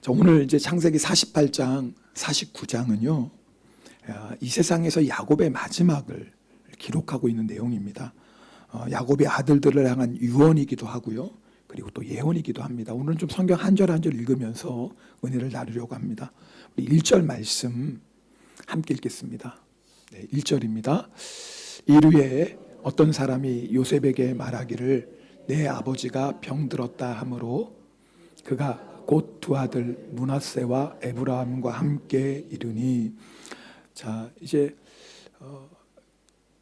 자, 오늘 이제 창세기 48장, 49장은요, 이 세상에서 야곱의 마지막을 기록하고 있는 내용입니다. 야곱의 아들들을 향한 유언이기도 하고요, 그리고 또 예언이기도 합니다. 오늘은 좀 성경 한 절 한 절 읽으면서 은혜를 나누려고 합니다. 우리 1절 말씀 함께 읽겠습니다. 네, 1절입니다. 이르에 어떤 사람이 요셉에게 말하기를 내 아버지가 병들었다 하므로 그가 곧 두 아들 므낫세와 에브라함과 함께 이르니. 자, 이제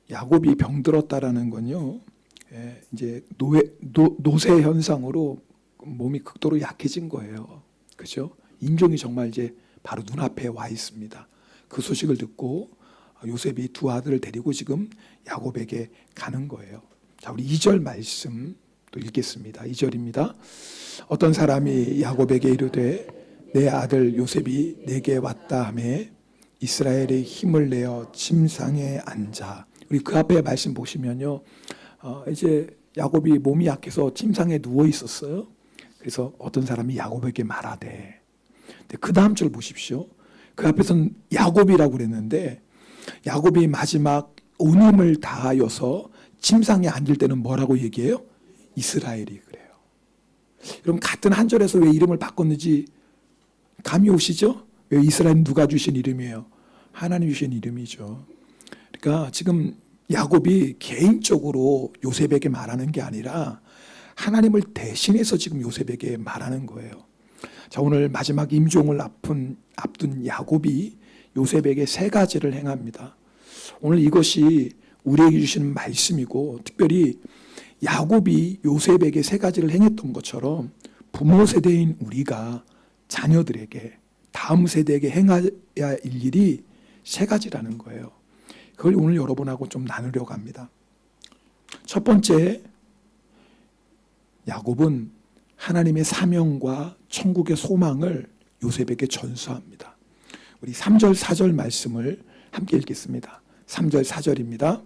야곱이 병들었다라는 건요, 이제 노쇠 현상으로 몸이 극도로 약해진 거예요. 그죠? 임종이 정말 이제 바로 눈앞에 와 있습니다. 그 소식을 듣고 요셉이 두 아들을 데리고 지금 야곱에게 가는 거예요. 자, 우리 2절 말씀 또 읽겠습니다. 2절입니다. 어떤 사람이 야곱에게 이르되 내 아들 요셉이 내게 왔다 하매 이스라엘의 힘을 내어 침상에 앉아. 우리 그 앞에 말씀 보시면요, 이제 야곱이 몸이 약해서 침상에 누워 있었어요. 그래서 어떤 사람이 야곱에게 말하되, 근데 그 다음 절 보십시오. 그 앞에서는 야곱이라고 그랬는데 야곱이 마지막 온 힘을 다하여서 침상에 앉을 때는 뭐라고 얘기해요? 이스라엘이 그래요. 여러분, 같은 한 절에서 왜 이름을 바꿨는지 감이 오시죠? 왜 이스라엘은 누가 주신 이름이에요? 하나님 주신 이름이죠. 그러니까 지금 야곱이 개인적으로 요셉에게 말하는 게 아니라 하나님을 대신해서 지금 요셉에게 말하는 거예요. 자, 오늘 마지막 임종을 앞둔 야곱이 요셉에게 세 가지를 행합니다. 오늘 이것이 우리에게 주시는 말씀이고, 특별히 야곱이 요셉에게 세 가지를 행했던 것처럼 부모 세대인 우리가 자녀들에게, 다음 세대에게 행해야 할 일이 세 가지라는 거예요. 그걸 오늘 여러분하고 좀 나누려고 합니다. 첫 번째, 야곱은 하나님의 사명과 천국의 소망을 요셉에게 전수합니다. 우리 3절 4절 말씀을 함께 읽겠습니다. 3절 4절입니다.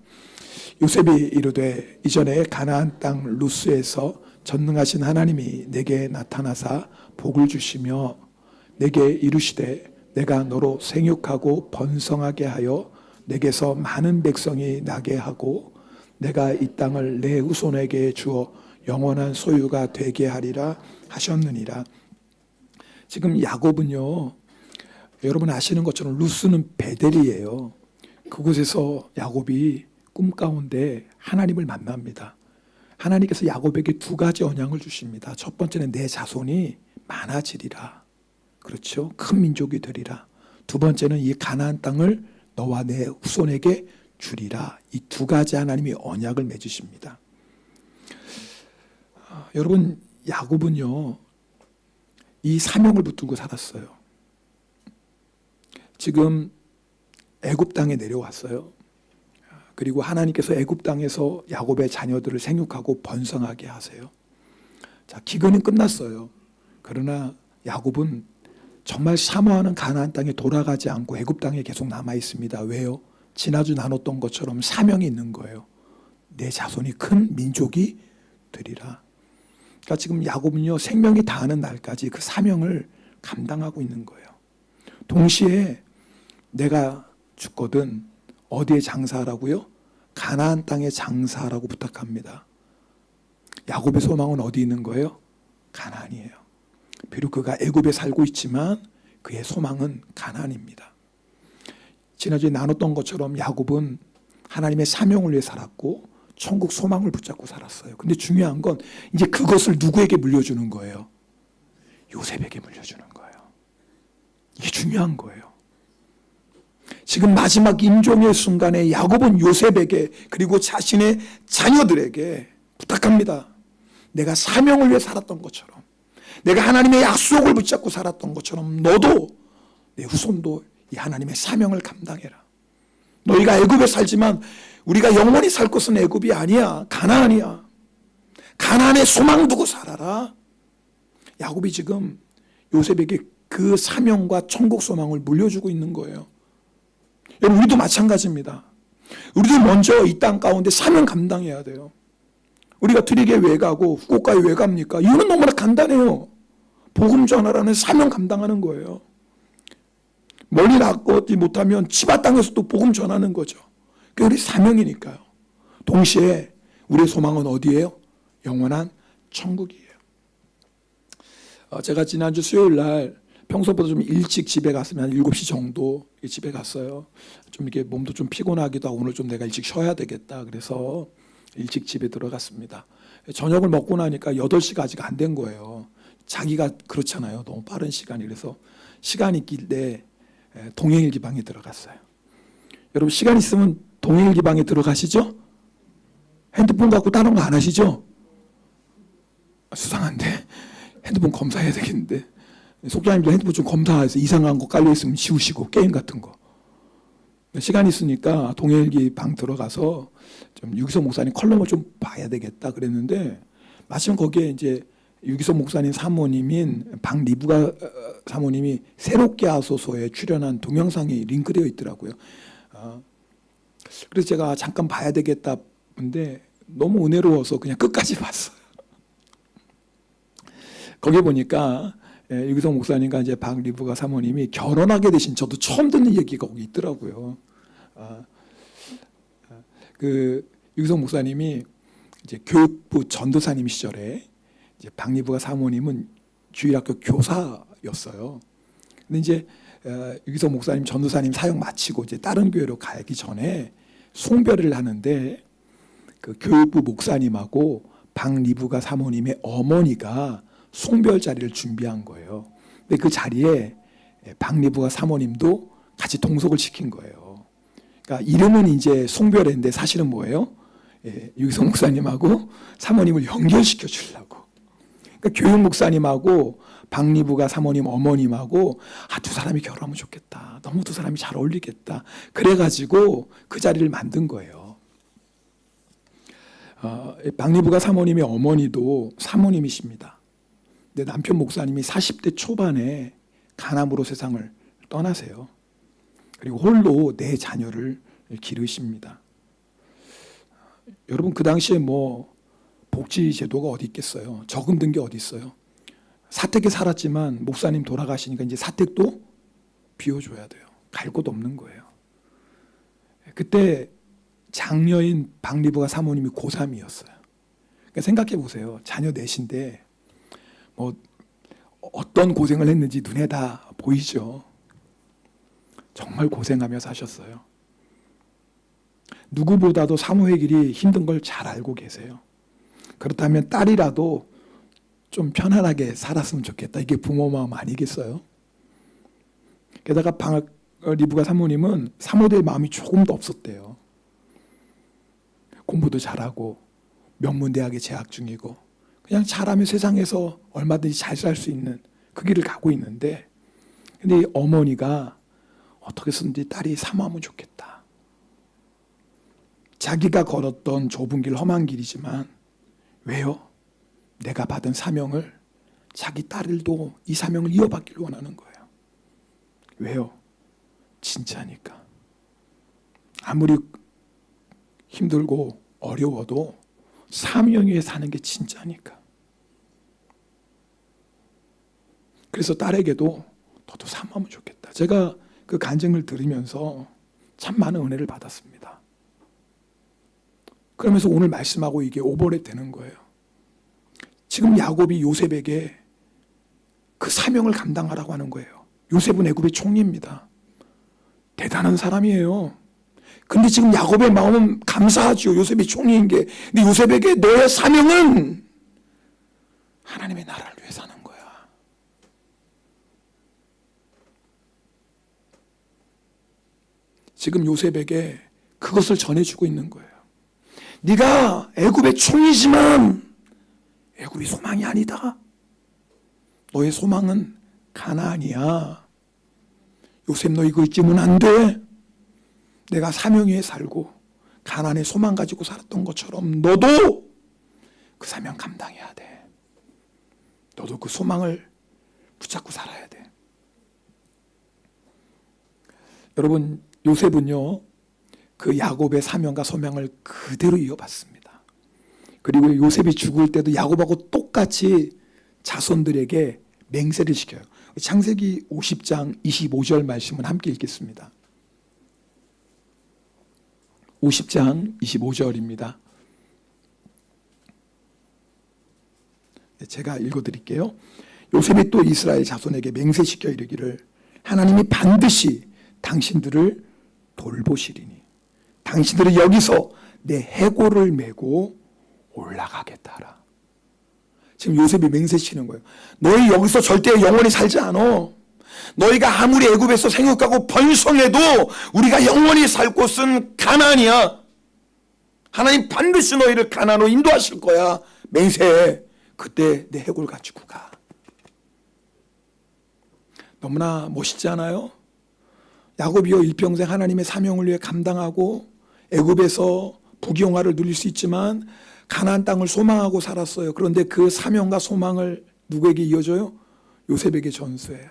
요셉이 이르되 이전에 가나안 땅 루스에서 전능하신 하나님이 내게 나타나사 복을 주시며 내게 이르시되 내가 너로 생육하고 번성하게 하여 내게서 많은 백성이 나게 하고 내가 이 땅을 내 후손에게 주어 영원한 소유가 되게 하리라 하셨느니라. 지금 야곱은요, 여러분 아시는 것처럼 루스는 베델이에요. 그곳에서 야곱이 꿈 가운데 하나님을 만납니다. 하나님께서 야곱에게 두 가지 언약을 주십니다. 첫 번째는 내 자손이 많아지리라. 그렇죠? 큰 민족이 되리라. 두 번째는 이 가나안 땅을 너와 내 후손에게 주리라. 이 두 가지 하나님이 언약을 맺으십니다. 여러분, 야곱은요, 이 사명을 붙들고 살았어요. 지금 애굽 땅에 내려왔어요. 그리고 하나님께서 애굽 땅에서 야곱의 자녀들을 생육하고 번성하게 하세요. 자, 기근은 끝났어요. 그러나 야곱은 정말 사모하는 가나안 땅에 돌아가지 않고 애굽 땅에 계속 남아 있습니다. 왜요? 지난주 나눴던 것처럼 사명이 있는 거예요. 내 자손이 큰 민족이 되리라. 그러니까 지금 야곱은요, 생명이 다하는 날까지 그 사명을 감당하고 있는 거예요. 동시에 내가 죽거든 어디에 장사하라고요? 가나안 땅에 장사하라고 부탁합니다. 야곱의 소망은 어디 있는 거예요? 가나안이에요. 비록 그가 애굽에 살고 있지만 그의 소망은 가나안입니다. 지난주에 나눴던 것처럼 야곱은 하나님의 사명을 위해 살았고 천국 소망을 붙잡고 살았어요. 근데 중요한 건 이제 그것을 누구에게 물려주는 거예요? 요셉에게 물려주는 거예요. 이게 중요한 거예요. 지금 마지막 임종의 순간에 야곱은 요셉에게 그리고 자신의 자녀들에게 부탁합니다. 내가 사명을 위해 살았던 것처럼, 내가 하나님의 약속을 붙잡고 살았던 것처럼 너도, 내 후손도 이 하나님의 사명을 감당해라. 너희가 애굽에 살지만 우리가 영원히 살 곳은 애굽이 아니야. 가나안이야. 가나안에 소망 두고 살아라. 야곱이 지금 요셉에게 그 사명과 천국 소망을 물려주고 있는 거예요. 여러분, 우리도 마찬가지입니다. 우리도 먼저 이 땅 가운데 사명 감당해야 돼요. 우리가 트릭에 왜 가고 후쿠오카에 왜 갑니까? 이유는 너무나 간단해요. 복음 전하라는 사명 감당하는 거예요. 멀리 나가지 못하면 치바 땅에서도 복음 전하는 거죠. 그게 우리 사명이니까요. 동시에 우리의 소망은 어디예요? 영원한 천국이에요. 제가 지난주 수요일 날 평소보다 좀 일찍 집에 갔으면 한 7시 정도 집에 갔어요. 좀 이렇게 몸도 좀 피곤하기도 하고 오늘 좀 내가 일찍 쉬어야 되겠다. 그래서 일찍 집에 들어갔습니다. 저녁을 먹고 나니까 8시가 아직 안 된 거예요. 자기가 그렇잖아요. 너무 빠른 시간이. 그래서 시간이 길때 동행일기방에 들어갔어요. 여러분 시간 있으면 동행일기방에 들어가시죠? 핸드폰 갖고 다른 거 안 하시죠? 수상한데 핸드폰 검사해야 되겠는데 속자님도 핸드폰 좀 검사해서 이상한 거 깔려있으면 지우시고 게임 같은 거. 시간 있으니까 동행일기방 들어가서 좀 유기성 목사님 컬럼을 좀 봐야 되겠다 그랬는데 마침 거기에 이제 유기성 목사님 사모님인 박리부가 사모님이 새롭게 하소서에 출연한 동영상이 링크되어 있더라고요. 그래서 제가 잠깐 봐야 되겠다 근데 너무 은혜로워서 그냥 끝까지 봤어요. 거기 보니까 유기성 목사님과 이제 박리부가 사모님이 결혼하게 되신 저도 처음 듣는 얘기가 거기 있더라고요. 그 유기성 목사님이 이제 교육부 전도사님 시절에 이제 박리부가 사모님은 주일학교 교사였어요. 근데 이제 유기성 목사님 전도사님 사역 마치고 이제 다른 교회로 가기 전에 송별을 하는데 그 교육부 목사님하고 박리부가 사모님의 어머니가 송별 자리를 준비한 거예요. 근데 그 자리에 박리부가 사모님도 같이 동석을 시킨 거예요. 그러니까 이름은 이제 송별회인데 사실은 뭐예요? 유기성 목사님하고 사모님을 연결시켜 주려고. 그러니까 교육 목사님하고 박리부가 사모님 어머님하고 두 사람이 결혼하면 좋겠다. 너무 두 사람이 잘 어울리겠다. 그래가지고 그 자리를 만든 거예요. 박리부가 사모님의 어머니도 사모님이십니다. 근데 남편 목사님이 40대 초반에 간암으로 세상을 떠나세요. 그리고 홀로 4 자녀를 기르십니다. 여러분 그 당시에 뭐 복지 제도가 어디 있겠어요? 저금 든 게 어디 있어요? 사택에 살았지만 목사님 돌아가시니까 이제 사택도 비워줘야 돼요. 갈 곳 없는 거예요. 그때 장녀인 박리부가 사모님이 고3이었어요. 그러니까 생각해 보세요. 자녀 넷인데 뭐 어떤 고생을 했는지 눈에 다 보이죠. 정말 고생하며 사셨어요. 누구보다도 사모의 길이 힘든 걸 잘 알고 계세요. 그렇다면 딸이라도 좀 편안하게 살았으면 좋겠다. 이게 부모 마음 아니겠어요? 게다가 박리부가 사모님은 사모될 마음이 조금도 없었대요. 공부도 잘하고 명문대학에 재학 중이고 그냥 잘하면 세상에서 얼마든지 잘 살 수 있는 그 길을 가고 있는데 근데 이 어머니가 어떻게 해서든지 딸이 사모하면 좋겠다. 자기가 걸었던 좁은 길 험한 길이지만 왜요? 내가 받은 사명을 자기 딸들도 이 사명을 이어받기를 원하는 거예요. 왜요? 진짜니까. 아무리 힘들고 어려워도 사명 위에 사는 게 진짜니까. 그래서 딸에게도 너도 사모하면 좋겠다. 제가 그 간증을 들으면서 참 많은 은혜를 받았습니다. 그러면서 오늘 말씀하고 이게 오버랩 되는 거예요. 지금 야곱이 요셉에게 그 사명을 감당하라고 하는 거예요. 요셉은 애굽의 총리입니다. 대단한 사람이에요. 근데 지금 야곱의 마음은 감사하죠. 요셉이 총리인 게. 근데 요셉에게 너의 사명은 하나님의 나라를 위해 사는 거야. 지금 요셉에게 그것을 전해주고 있는 거예요. 네가 애굽의 총리지만 애굽이 소망이 아니다. 너의 소망은 가나안이야. 요셉 너 이거 잊으면 안 돼. 내가 사명 위에 살고 가나안의 소망 가지고 살았던 것처럼 너도 그 사명 감당해야 돼. 너도 그 소망을 붙잡고 살아야 돼. 여러분 요셉은요 그 야곱의 사명과 소명을 그대로 이어받습니다. 그리고 요셉이 죽을 때도 야곱하고 똑같이 자손들에게 맹세를 시켜요. 창세기 50장 25절 말씀을 함께 읽겠습니다. 50장 25절입니다. 제가 읽어드릴게요. 요셉이 또 이스라엘 자손에게 맹세시켜 이르기를 하나님이 반드시 당신들을 돌보시리니 당신들은 여기서 내 해골을 메고 올라가겠다 하라. 지금 요셉이 맹세시키는 거예요. 너희 여기서 절대 영원히 살지 않아. 너희가 아무리 애굽에서 생육하고 번성해도 우리가 영원히 살 곳은 가나안이야. 하나님 반드시 너희를 가나안으로 인도하실 거야. 맹세해. 그때 내 해골 가지고 가. 너무나 멋있지 않아요? 야곱이요 일평생 하나님의 사명을 위해 감당하고 애굽에서 부귀영화를 누릴 수 있지만 가나안 땅을 소망하고 살았어요. 그런데 그 사명과 소망을 누구에게 이어줘요? 요셉에게 전수해요.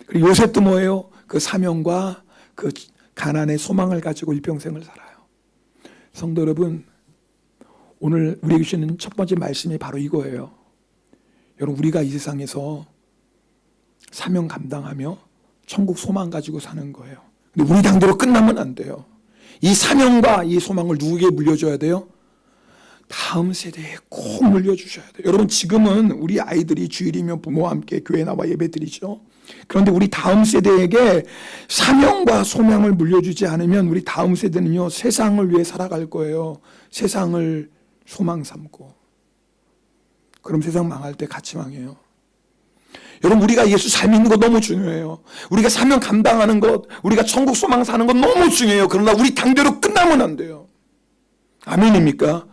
그리고 요셉도 뭐예요? 그 사명과 그 가나안의 소망을 가지고 일평생을 살아요. 성도 여러분, 오늘 우리에게 주시는 첫 번째 말씀이 바로 이거예요. 여러분, 우리가 이 세상에서 사명 감당하며 천국 소망 가지고 사는 거예요. 근데 우리 당대로 끝나면 안 돼요. 이 사명과 이 소망을 누구에게 물려줘야 돼요? 다음 세대에 꼭 물려주셔야 돼요. 여러분, 지금은 우리 아이들이 주일이면 부모와 함께 교회 나와 예배드리죠. 그런데 우리 다음 세대에게 사명과 소명을 물려주지 않으면 우리 다음 세대는요 세상을 위해 살아갈 거예요. 세상을 소망 삼고. 그럼 세상 망할 때 같이 망해요. 여러분, 우리가 예수 잘 믿는 것 너무 중요해요. 우리가 사명 감당하는 것, 우리가 천국 소망 사는 것 너무 중요해요. 그러나 우리 당대로 끝나면 안 돼요. 아멘입니까?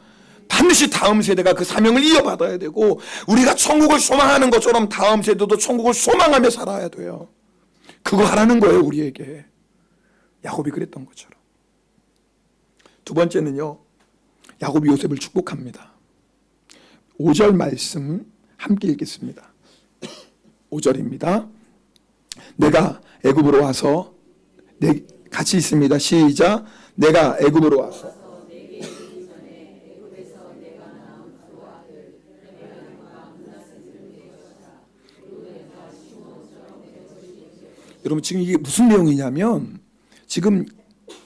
반드시 다음 세대가 그 사명을 이어받아야 되고 우리가 천국을 소망하는 것처럼 다음 세대도 천국을 소망하며 살아야 돼요. 그거 하라는 거예요, 우리에게. 야곱이 그랬던 것처럼. 두 번째는요, 야곱이 요셉을 축복합니다. 5절 말씀 함께 읽겠습니다. 5절입니다. 내가 애굽으로 와서 같이 있습니다. 시작. 내가 애굽으로 와서 여러분, 지금 이게 무슨 내용이냐면 지금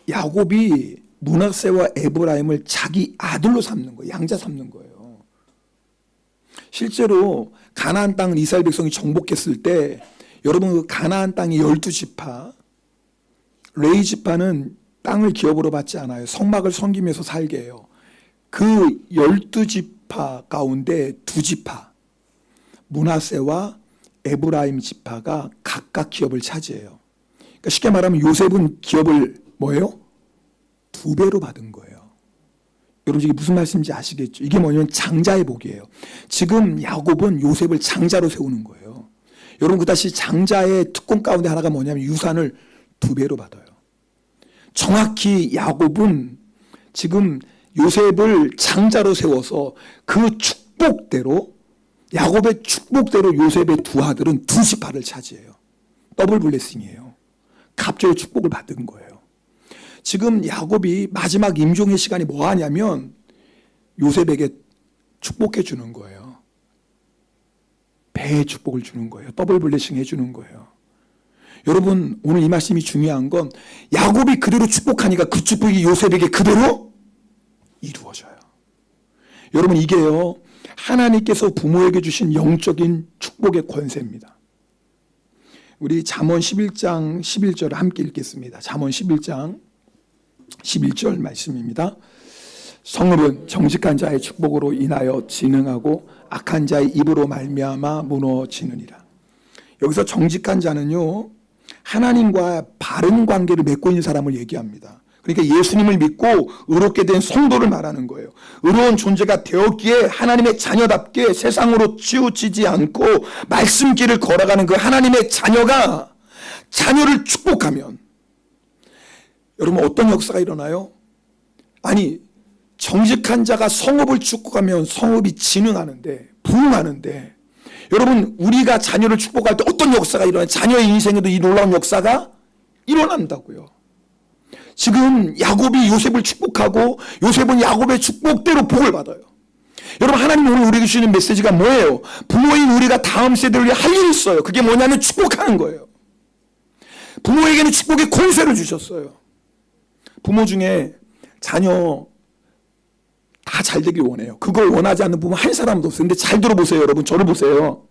야곱이 므낫세와 에브라임을 자기 아들로 삼는 거예요. 양자 삼는 거예요. 실제로 가나안 땅을 이스라엘 백성이 정복했을 때 여러분, 그 가나안 땅의 12지파, 레위 지파는 땅을 기업으로 받지 않아요. 성막을 섬기면서 살게 해요. 그 12지파 가운데 2지파, 므낫세와 에브라임 지파가 각각 기업을 차지해요. 그러니까 쉽게 말하면 요셉은 기업을 뭐예요? 2배로 받은 거예요. 여러분, 이게 무슨 말씀인지 아시겠죠? 이게 뭐냐면 장자의 복이에요. 지금 야곱은 요셉을 장자로 세우는 거예요. 여러분, 그다시 장자의 특권 가운데 하나가 뭐냐면 유산을 2배로 받아요. 정확히 야곱은 지금 요셉을 장자로 세워서 그 축복대로, 야곱의 축복대로 요셉의 2 아들은 2지파를 차지해요. 더블 블레싱이에요. 갑절의 축복을 받은 거예요. 지금 야곱이 마지막 임종의 시간이 뭐 하냐면 요셉에게 축복해 주는 거예요. 배의 축복을 주는 거예요. 더블 블레싱 해주는 거예요. 여러분, 오늘 이 말씀이 중요한 건 야곱이 그대로 축복하니까 그 축복이 요셉에게 그대로 이루어져요. 여러분, 이게요 하나님께서 부모에게 주신 영적인 축복의 권세입니다. 우리 잠언 11장 11절을 함께 읽겠습니다. 잠언 11장 11절 말씀입니다. 성읍은 정직한 자의 축복으로 인하여 진흥하고 악한 자의 입으로 말미암아 무너지느니라. 여기서 정직한 자는요 하나님과 바른 관계를 맺고 있는 사람을 얘기합니다. 그러니까 예수님을 믿고 의롭게 된 성도를 말하는 거예요. 의로운 존재가 되었기에 하나님의 자녀답게 세상으로 치우치지 않고 말씀길을 걸어가는 그 하나님의 자녀가 자녀를 축복하면 여러분, 어떤 역사가 일어나요? 아니, 정직한 자가 성읍을 축복하면 성읍이 진흥하는데, 부흥하는데, 여러분, 우리가 자녀를 축복할 때 어떤 역사가 일어나요? 자녀의 인생에도 이 놀라운 역사가 일어난다고요. 지금 야곱이 요셉을 축복하고 요셉은 야곱의 축복대로 복을 받아요. 여러분, 하나님 오늘 우리에게 주시는 메시지가 뭐예요? 부모인 우리가 다음 세대를 위해 할 일이 있어요. 그게 뭐냐면 축복하는 거예요. 부모에게는 축복의 권세를 주셨어요. 부모 중에 자녀 다 잘 되길 원해요. 그걸 원하지 않는 부모 한 사람도 없어요. 근데 잘 들어보세요, 여러분. 저를 보세요.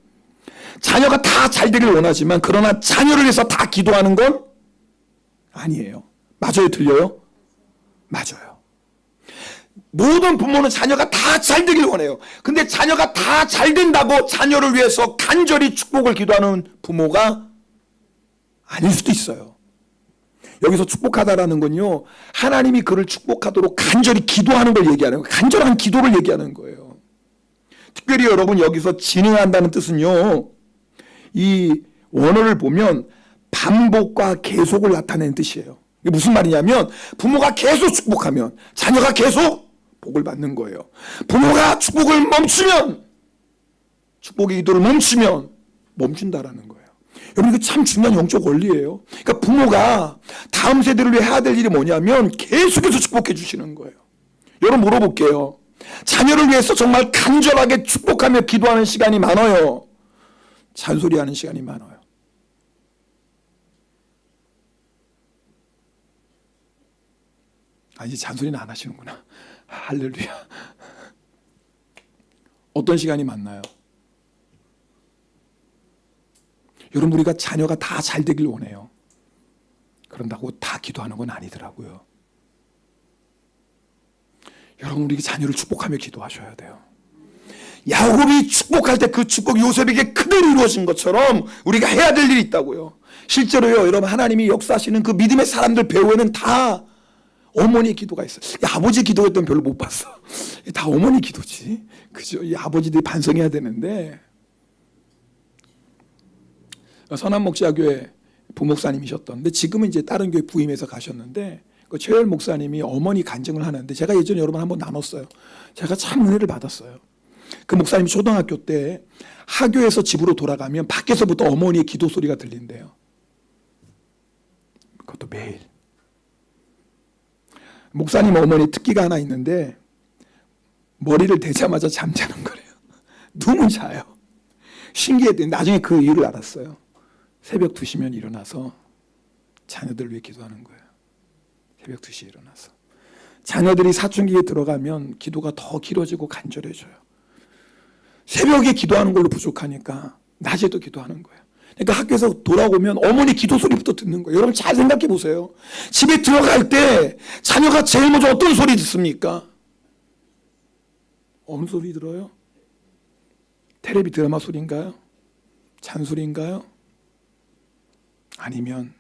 자녀가 다 잘 되길 원하지만, 그러나 자녀를 위해서 다 기도하는 건 아니에요. 맞아요, 틀려요? 맞아요. 모든 부모는 자녀가 다 잘 되길 원해요. 근데 자녀가 다 잘 된다고 자녀를 위해서 간절히 축복을 기도하는 부모가 아닐 수도 있어요. 여기서 축복하다라는 건요, 하나님이 그를 축복하도록 간절히 기도하는 걸 얘기하는 거예요. 간절한 기도를 얘기하는 거예요. 특별히 여러분, 여기서 진행한다는 뜻은요, 이 원어를 보면 반복과 계속을 나타내는 뜻이에요. 이게 무슨 말이냐면, 부모가 계속 축복하면 자녀가 계속 복을 받는 거예요. 부모가 축복을 멈추면, 축복의 기도를 멈추면 멈춘다라는 거예요. 여러분, 이거 참 중요한 영적 원리예요. 그러니까 부모가 다음 세대를 위해 해야 될 일이 뭐냐면 계속해서 축복해 주시는 거예요. 여러분, 물어볼게요. 자녀를 위해서 정말 간절하게 축복하며 기도하는 시간이 많아요? 잔소리하는 시간이 많아요? 이제 잔소리는 안 하시는구나. 할렐루야. 어떤 시간이 많나요? 여러분, 우리가 자녀가 다 잘 되길 원해요. 그런다고 다 기도하는 건 아니더라고요. 여러분, 우리 자녀를 축복하며 기도하셔야 돼요. 야곱이 축복할 때 그 축복이 요셉에게 그대로 이루어진 것처럼 우리가 해야 될 일이 있다고요. 실제로요, 여러분, 하나님이 역사하시는 그 믿음의 사람들 배후에는 다 어머니의 기도가 있어요. 아버지 기도했던 별로 못 봤어. 다 어머니 기도지. 그죠? 이 아버지들이 반성해야 되는데. 선한목자교회 부목사님이셨던데, 지금은 이제 다른 교회 부임해서 가셨는데, 그 최열 목사님이 어머니 간증을 하는데, 제가 예전에 여러분 한번 나눴어요. 제가 참 은혜를 받았어요. 그 목사님이 초등학교 때 학교에서 집으로 돌아가면 밖에서부터 어머니의 기도 소리가 들린대요. 그것도 매일. 목사님 어머니 특기가 하나 있는데, 머리를 대자마자 잠자는 거래요. 눈은 자요. 신기했더니 나중에 그 이유를 알았어요. 새벽 2시면 일어나서 자녀들을 위해 기도하는 거예요. 새벽 2시에 일어나서. 자녀들이 사춘기에 들어가면 기도가 더 길어지고 간절해져요. 새벽에 기도하는 걸로 부족하니까 낮에도 기도하는 거예요. 그러니까 학교에서 돌아오면 어머니 기도 소리부터 듣는 거예요. 여러분, 잘 생각해 보세요. 집에 들어갈 때 자녀가 제일 먼저 어떤 소리 듣습니까? 어느 소리 들어요? 텔레비 드라마 소리인가요? 잔소리인가요? 아니면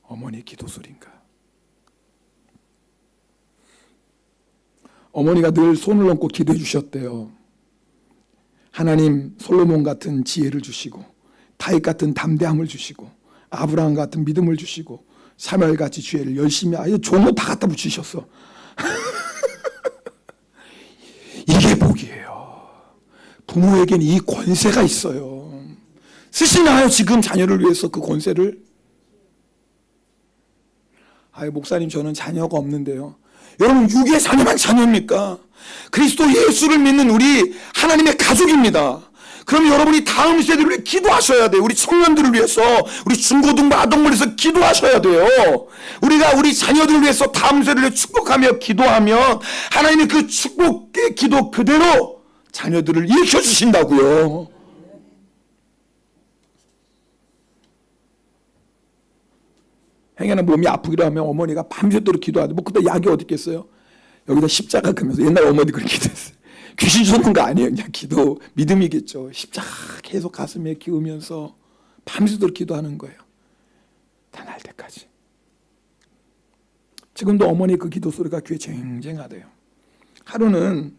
어머니의 기도 소리인가요? 어머니가 늘 손을 얹고 기도해 주셨대요. 하나님, 솔로몬 같은 지혜를 주시고, 다윗 같은 담대함을 주시고, 아브라함 같은 믿음을 주시고, 사무엘 같이 죄를 열심히, 아예 좋은 거 다 갖다 붙이셨어. 이게 복이에요. 부모에게는 이 권세가 있어요. 쓰시나요, 지금 자녀를 위해서 그 권세를? 목사님, 저는 자녀가 없는데요. 여러분, 육의 자녀만 자녀입니까? 그리스도 예수를 믿는 우리 하나님의 가족입니다. 그럼 여러분이 다음 세대를 위해 기도하셔야 돼요. 우리 청년들을 위해서, 우리 중고등부 아동을 위해서 기도하셔야 돼요. 우리가 우리 자녀들을 위해서 다음 세대를 위해 축복하며 기도하면 하나님이 그 축복의 기도 그대로 자녀들을 일으켜 주신다고요. 행여나 몸이 아프기도 하면 어머니가 밤새도록 기도하는데, 뭐 그때 약이 어디 있겠어요? 여기다 십자가 그면서, 옛날 어머니 그렇게 기도했어요. 귀신 쫓는 거 아니에요. 그냥 기도, 믿음이겠죠. 십자가 계속 가슴에 기우면서 밤새도록 기도하는 거예요. 다 날 때까지. 지금도 어머니 그 기도 소리가 귀에 쟁쟁하대요. 하루는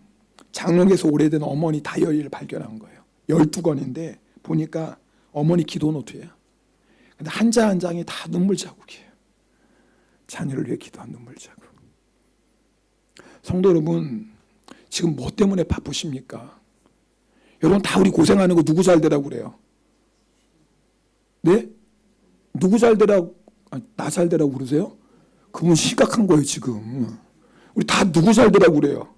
장롱에서 오래된 어머니 다이어리를 발견한 거예요. 12권인데 보니까 어머니 기도 노트예요. 근데 한 장 한 장이 다 눈물 자국이에요. 자녀를 위해 기도한 눈물 자국. 성도 여러분, 지금 뭐 때문에 바쁘십니까? 여러분, 다 우리 고생하는 거 누구 잘 되라고 그래요? 네? 누구 잘 되라고, 나 잘 되라고 그러세요? 그건 심각한 거예요, 지금. 우리 다 누구 잘 되라고 그래요?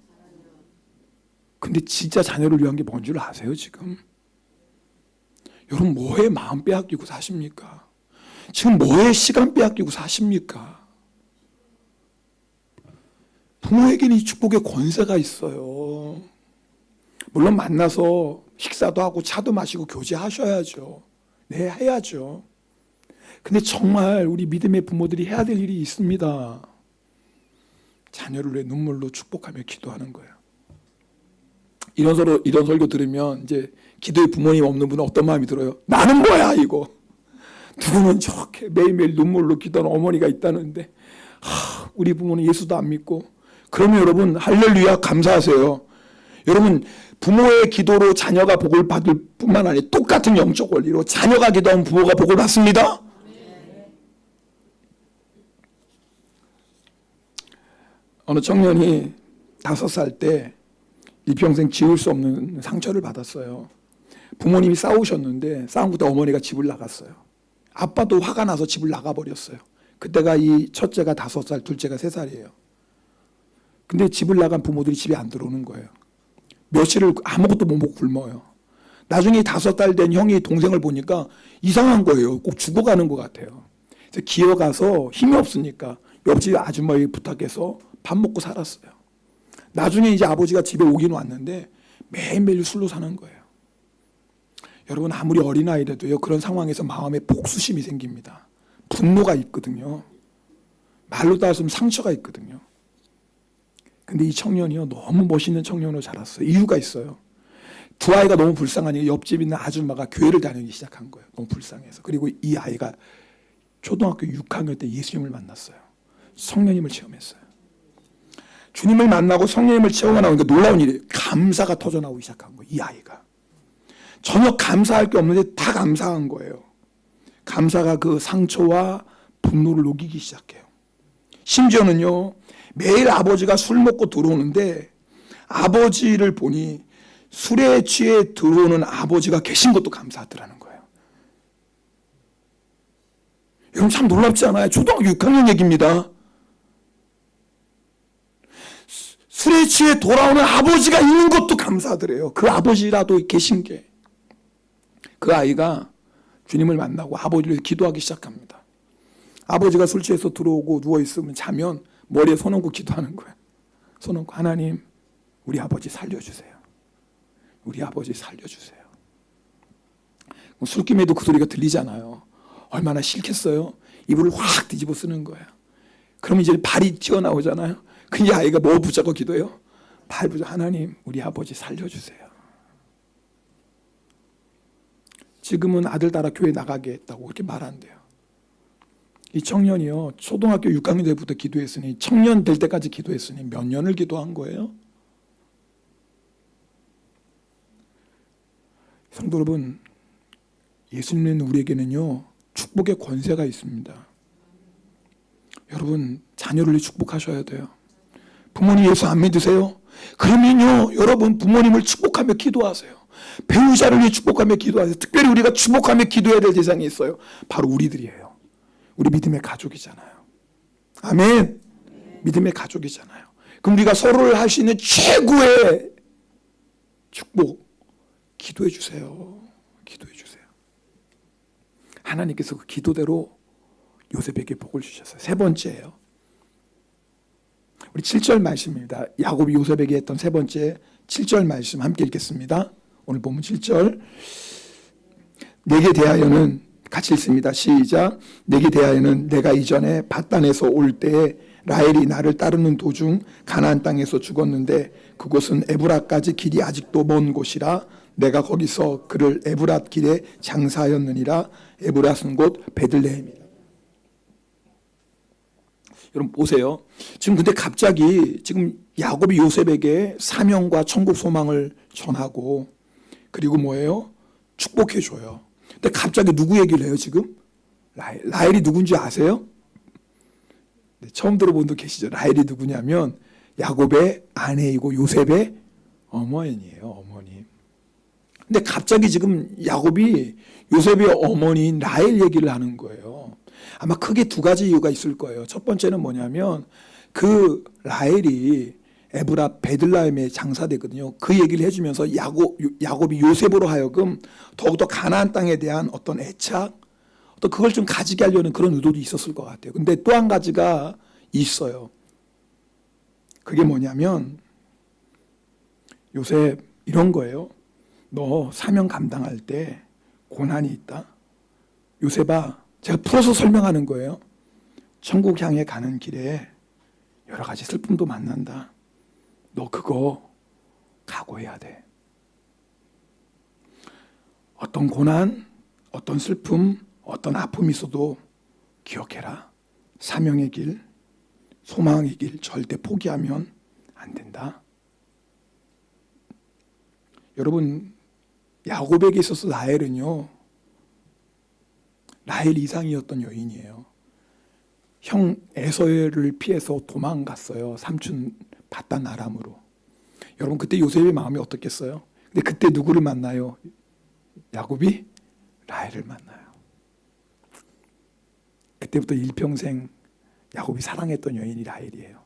근데 진짜 자녀를 위한 게 뭔 줄 아세요, 지금? 여러분, 뭐에 마음 빼앗기고 사십니까? 지금 뭐에 시간 빼앗기고 사십니까? 부모에게는 이 축복의 권세가 있어요. 물론 만나서 식사도 하고 차도 마시고 교제하셔야죠. 네, 해야죠. 근데 정말 우리 믿음의 부모들이 해야 될 일이 있습니다. 자녀를 내 눈물로 축복하며 기도하는 거예요. 이런 설교 들으면 이제 기도의 부모님 없는 분은 어떤 마음이 들어요? 나는 뭐야 이거. 누구는 저렇게 매일매일 눈물로 기도하는 어머니가 있다는데 우리 부모는 예수도 안 믿고. 그러면 여러분 할렐루야 감사하세요. 여러분 부모의 기도로 자녀가 복을 받을 뿐만 아니라 똑같은 영적 원리로 자녀가 기도하면 부모가 복을 받습니다. 어느 청년이 5살 때 일평생 지울 수 없는 상처를 받았어요. 부모님이 싸우셨는데 싸움 끝에 어머니가 집을 나갔어요. 아빠도 화가 나서 집을 나가버렸어요. 그때가 이 첫째가 5살, 둘째가 3살이에요. 근데 집을 나간 부모들이 집에 안 들어오는 거예요. 며칠을 아무것도 못 먹고 굶어요. 나중에 5살 된 형이 동생을 보니까 이상한 거예요. 꼭 죽어가는 것 같아요. 그래서 기어가서 힘이 없으니까 옆집 아줌마에게 부탁해서 밥 먹고 살았어요. 나중에 이제 아버지가 집에 오긴 왔는데 매일매일 술로 사는 거예요. 여러분 아무리 어린아이라도요 그런 상황에서 마음에 복수심이 생깁니다. 분노가 있거든요. 말로 따졌으면 상처가 있거든요. 근데 이 청년이요 너무 멋있는 청년으로 자랐어요. 이유가 있어요. 두 아이가 너무 불쌍하니까 옆집 있는 아줌마가 교회를 다니기 시작한 거예요. 너무 불쌍해서. 그리고 이 아이가 초등학교 6학년 때 예수님을 만났어요. 성령님을 체험했어요. 주님을 만나고 성령님을 체험하고 나오니까 놀라운 일이에요. 감사가 터져나오기 시작한 거예요. 이 아이가. 전혀 감사할 게 없는데 다 감사한 거예요. 감사가 그 상처와 분노를 녹이기 시작해요. 심지어는요. 매일 아버지가 술 먹고 들어오는데 아버지를 보니 술에 취해 들어오는 아버지가 계신 것도 감사하더라는 거예요. 여러분 참 놀랍지 않아요? 초등학교 6학년 얘기입니다. 술에 취해 돌아오는 아버지가 있는 것도 감사하더래요. 그 아버지라도 계신 게. 그 아이가 주님을 만나고 아버지를 위해 기도하기 시작합니다. 아버지가 술 취해서 들어오고 누워있으면 자면 머리에 손 얹고 기도하는 거예요. 손 얹고 하나님 우리 아버지 살려주세요. 우리 아버지 살려주세요. 술김에도 그 소리가 들리잖아요. 얼마나 싫겠어요. 이불을 확 뒤집어 쓰는 거예요. 그러면 이제 발이 튀어나오잖아요. 그 아이가 뭐 붙잡고 기도해요? 발 붙잡고 하나님 우리 아버지 살려주세요. 지금은 아들 따라 교회 나가게 했다고 그렇게 말한대요. 이 청년이요 초등학교 6학년 때부터 기도했으니 청년 될 때까지 기도했으니 몇 년을 기도한 거예요? 성도 여러분, 예수님 믿는 우리에게는요 축복의 권세가 있습니다. 여러분 자녀를 축복하셔야 돼요. 부모님 예수 안 믿으세요? 그러면요 여러분 부모님을 축복하며 기도하세요. 배우자를 위해 축복하며 기도하세요. 특별히 우리가 축복하며 기도해야 될 대상이 있어요. 바로 우리들이에요. 우리 믿음의 가족이잖아요. 아멘. 믿음의 가족이잖아요. 그럼 우리가 서로를 할 수 있는 최고의 축복 기도해 주세요. 기도해 주세요. 하나님께서 그 기도대로 요셉에게 복을 주셨어요. 세 번째예요. 우리 7절 말씀입니다. 야곱이 요셉에게 했던 세 번째 7절 말씀 함께 읽겠습니다. 오늘 본문 7절. 내게 대하여는 같이 읽습니다. 시작. 내게 대하여는 내가 이전에 밧단에서 올 때에 라헬이 나를 따르는 도중 가나안 땅에서 죽었는데 그곳은 에브라까지 길이 아직도 먼 곳이라 내가 거기서 그를 에브랏 길에 장사하였느니라. 에브랏은 곧 베들레헴이라. 여러분 보세요. 지금 근데 갑자기 지금 야곱이 요셉에게 사명과 천국 소망을 전하고 그리고 뭐예요? 축복해 줘요. 근데 갑자기 누구 얘기를 해요 지금? 라헬이 누군지 아세요? 네, 처음 들어본 분 계시죠? 라헬이 누구냐면 야곱의 아내이고 요셉의 어머니예요. 어머니. 근데 갑자기 지금 야곱이 요셉의 어머니인 라헬 얘기를 하는 거예요. 아마 크게 두 가지 이유가 있을 거예요. 첫 번째는 뭐냐면 그 라헬이 에브라 베들라헴에 장사되거든요. 그 얘기를 해주면서 야곱이 요셉으로 하여금 더욱더 가나안 땅에 대한 어떤 애착, 또 그걸 좀 가지게 하려는 그런 의도도 있었을 것 같아요. 근데 또 한 가지가 있어요. 그게 뭐냐면 요셉 이런 거예요. 너 사명 감당할 때 고난이 있다. 요셉아, 제가 풀어서 설명하는 거예요. 천국 향해 가는 길에 여러 가지 슬픔도 만난다. 너 그거 각오해야 돼. 어떤 고난, 어떤 슬픔, 어떤 아픔이 있어도 기억해라. 사명의 길, 소망의 길 절대 포기하면 안 된다. 여러분, 야곱에게 있어서 라헬은요, 라헬 이상이었던 여인이에요. 형 에서를 피해서 도망갔어요. 삼촌 바단 아람으로. 여러분, 그때 요셉의 마음이 어떻겠어요? 근데 그때 누구를 만나요? 야곱이 라헬을 만나요. 그때부터 일평생 야곱이 사랑했던 여인이 라헬이에요.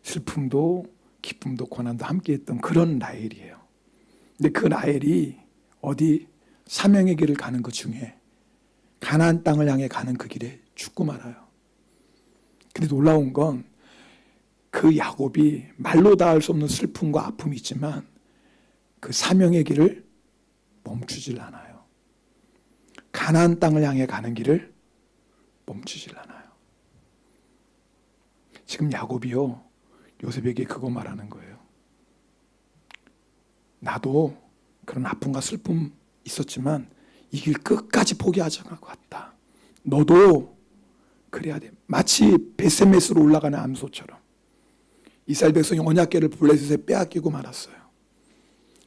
슬픔도 기쁨도 고난도 함께했던 그런 라헬이에요. 근데 그 라헬이 어디 사명의 길을 가는 그 중에 가나안 땅을 향해 가는 그 길에 죽고 말아요. 근데 놀라운 건 그 야곱이 말로 닿을 수 없는 슬픔과 아픔이 있지만 그 사명의 길을 멈추질 않아요. 가나안 땅을 향해 가는 길을 멈추질 않아요. 지금 야곱이요, 요셉에게 그거 말하는 거예요. 나도 그런 아픔과 슬픔 있었지만 이 길 끝까지 포기하지 않고 갔다. 너도 그래야 돼. 마치 베세메스로 올라가는 암소처럼. 이스라엘 백성이 언약궤를 블레셋에 빼앗기고 말았어요.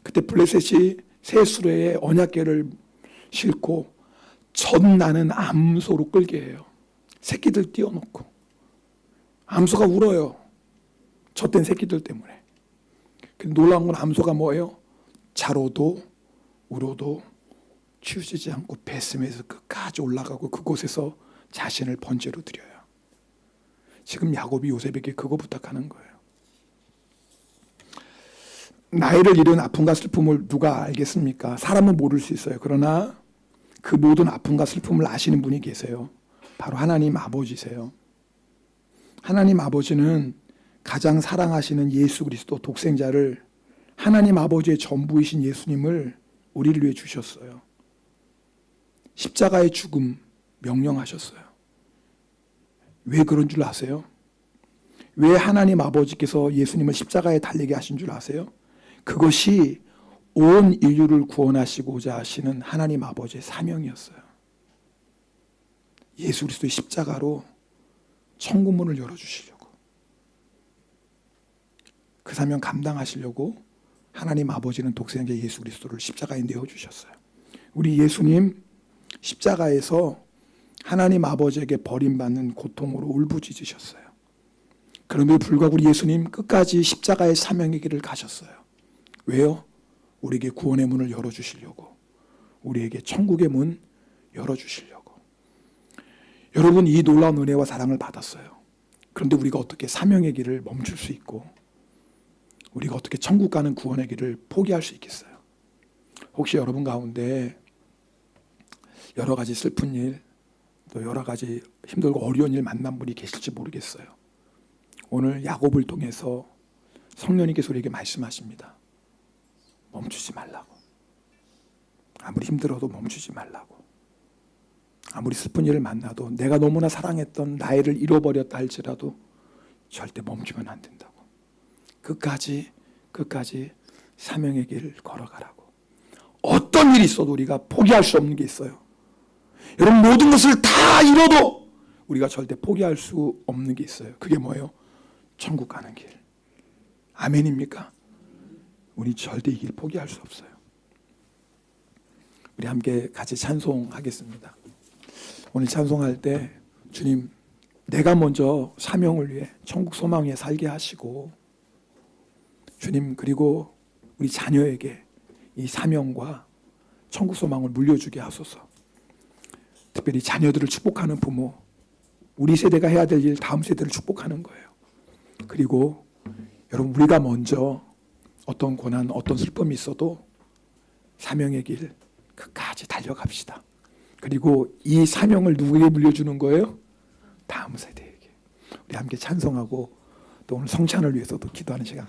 그때 블레셋이 새 수레에 언약궤를 싣고 젖나는 암소로 끌게 해요. 새끼들 띄워놓고. 암소가 울어요. 젖된 새끼들 때문에. 근데 놀라운 건 암소가 뭐예요? 자로도 울어도 치우치지 않고 베스메에서 끝까지 올라가고 그곳에서 자신을 번제로 드려요. 지금 야곱이 요셉에게 그거 부탁하는 거예요. 나이를 잃은 아픔과 슬픔을 누가 알겠습니까? 사람은 모를 수 있어요. 그러나 그 모든 아픔과 슬픔을 아시는 분이 계세요. 바로 하나님 아버지세요. 하나님 아버지는 가장 사랑하시는 예수 그리스도 독생자를, 하나님 아버지의 전부이신 예수님을 우리를 위해 주셨어요. 십자가의 죽음 명령하셨어요. 왜 그런 줄 아세요? 왜 하나님 아버지께서 예수님을 십자가에 달리게 하신 줄 아세요? 그것이 온 인류를 구원하시고자 하시는 하나님 아버지의 사명이었어요. 예수 그리스도의 십자가로 천국문을 열어주시려고, 그 사명 감당하시려고 하나님 아버지는 독생자 예수 그리스도를 십자가에 내어주셨어요. 우리 예수님 십자가에서 하나님 아버지에게 버림받는 고통으로 울부짖으셨어요. 그럼에도 불구하고 우리 예수님 끝까지 십자가의 사명의 길을 가셨어요. 왜요? 우리에게 구원의 문을 열어주시려고, 우리에게 천국의 문 열어주시려고. 여러분, 이 놀라운 은혜와 사랑을 받았어요. 그런데 우리가 어떻게 사명의 길을 멈출 수 있고, 우리가 어떻게 천국 가는 구원의 길을 포기할 수 있겠어요? 혹시 여러분 가운데 여러 가지 슬픈 일, 또 여러 가지 힘들고 어려운 일 만난 분이 계실지 모르겠어요. 오늘 야곱을 통해서 성령님께서 우리에게 말씀하십니다. 멈추지 말라고. 아무리 힘들어도 멈추지 말라고. 아무리 슬픈 일을 만나도, 내가 너무나 사랑했던 나이를 잃어버렸다 할지라도 절대 멈추면 안 된다고. 끝까지 사명의 길을 걸어가라고. 어떤 일이 있어도 우리가 포기할 수 없는 게 있어요. 여러분, 모든 것을 다 잃어도 우리가 절대 포기할 수 없는 게 있어요. 그게 뭐예요? 천국 가는 길. 아멘입니까? 우리 절대 이 길 포기할 수 없어요. 우리 함께 같이 찬송하겠습니다. 오늘 찬송할 때 주님, 내가 먼저 사명을 위해, 천국 소망 위해 살게 하시고, 주님, 그리고 우리 자녀에게 이 사명과 천국 소망을 물려주게 하소서. 특별히 자녀들을 축복하는 부모, 우리 세대가 해야 될 일 다음 세대를 축복하는 거예요. 그리고 여러분, 우리가 먼저 어떤 고난, 어떤 슬픔이 있어도 사명의 길 끝까지 달려갑시다. 그리고 이 사명을 누구에게 물려주는 거예요? 다음 세대에게. 우리 함께 찬송하고 또 오늘 성찬을 위해서도 기도하는 시간